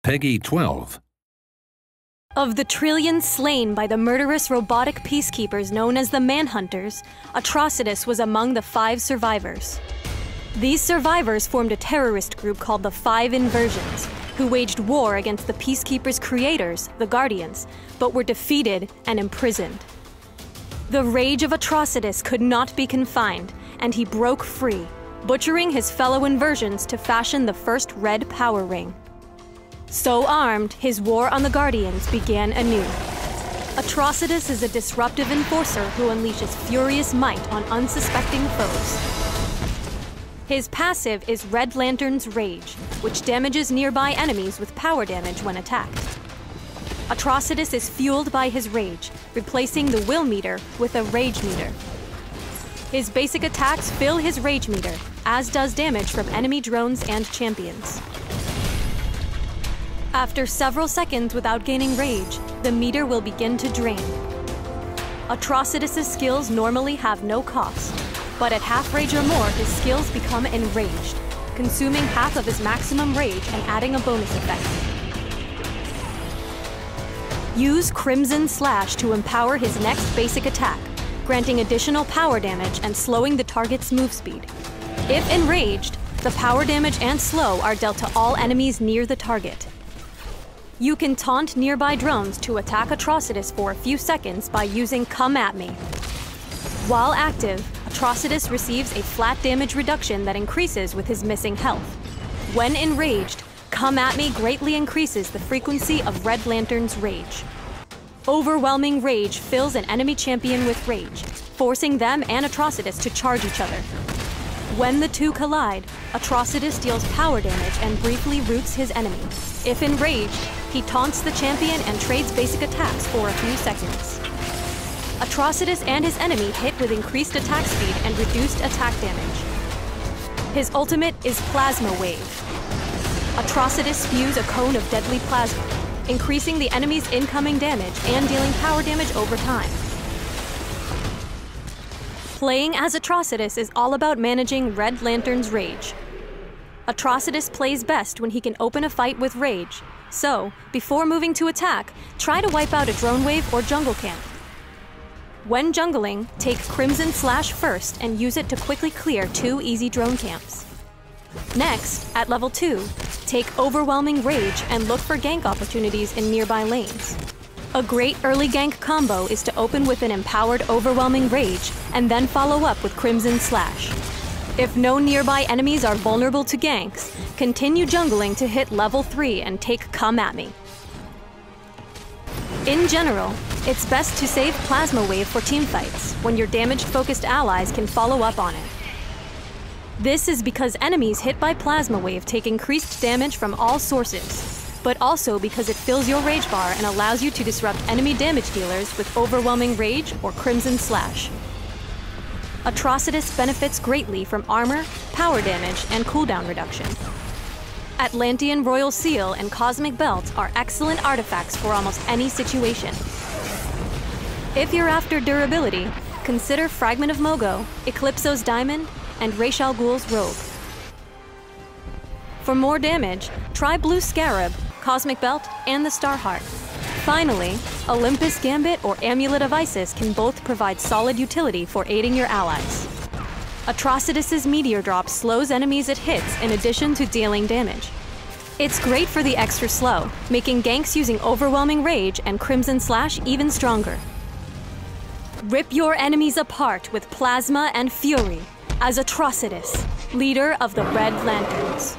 Peggy 12. Of the trillions slain by the murderous robotic peacekeepers known as the Manhunters, Atrocitus was among the 5 survivors. These survivors formed a terrorist group called the 5 Inversions, who waged war against the peacekeepers' creators, the Guardians, but were defeated and imprisoned. The rage of Atrocitus could not be confined, and he broke free, butchering his fellow Inversions to fashion the first red power ring. So armed, his war on the Guardians began anew. Atrocitus is a disruptive enforcer who unleashes furious might on unsuspecting foes. His passive is Red Lantern's Rage, which damages nearby enemies with power damage when attacked. Atrocitus is fueled by his rage, replacing the will meter with a rage meter. His basic attacks fill his rage meter, as does damage from enemy drones and champions. After several seconds without gaining rage, the meter will begin to drain. Atrocitus' skills normally have no cost, but at half rage or more, his skills become enraged, consuming half of his maximum rage and adding a bonus effect. Use Crimson Slash to empower his next basic attack, granting additional power damage and slowing the target's move speed. If enraged, the power damage and slow are dealt to all enemies near the target. You can taunt nearby drones to attack Atrocitus for a few seconds by using Come At Me. While active, Atrocitus receives a flat damage reduction that increases with his missing health. When enraged, Come At Me greatly increases the frequency of Red Lantern's rage. Overwhelming rage fills an enemy champion with rage, forcing them and Atrocitus to charge each other. When the two collide, Atrocitus deals power damage and briefly roots his enemy. If enraged, he taunts the champion and trades basic attacks for a few seconds. Atrocitus and his enemy hit with increased attack speed and reduced attack damage. His ultimate is Plasma Wave. Atrocitus spews a cone of deadly plasma, increasing the enemy's incoming damage and dealing power damage over time. Playing as Atrocitus is all about managing Red Lantern's rage. Atrocitus plays best when he can open a fight with rage, so, before moving to attack, try to wipe out a drone wave or jungle camp. When jungling, take Crimson Slash first and use it to quickly clear 2 easy drone camps. Next, at level 2, take Overwhelming Rage and look for gank opportunities in nearby lanes. A great early gank combo is to open with an empowered Overwhelming Rage and then follow up with Crimson Slash. If no nearby enemies are vulnerable to ganks, continue jungling to hit level 3 and take Come At Me. In general, it's best to save Plasma Wave for teamfights, when your damage-focused allies can follow up on it. This is because enemies hit by Plasma Wave take increased damage from all sources, but also because it fills your rage bar and allows you to disrupt enemy damage dealers with Overwhelming Rage or Crimson Slash. Atrocitus benefits greatly from armor, power damage, and cooldown reduction. Atlantean Royal Seal and Cosmic Belt are excellent artifacts for almost any situation. If you're after durability, consider Fragment of Mogo, Eclipso's Diamond, and Ra's al Ghul's Robe. For more damage, try Blue Scarab, Cosmic Belt, and the Starheart. Finally, Olympus Gambit or Amulet of Isis can both provide solid utility for aiding your allies. Atrocitus' Meteor Drop slows enemies it hits in addition to dealing damage. It's great for the extra slow, making ganks using Overwhelming Rage and Crimson Slash even stronger. Rip your enemies apart with Plasma and Fury as Atrocitus, leader of the Red Lanterns.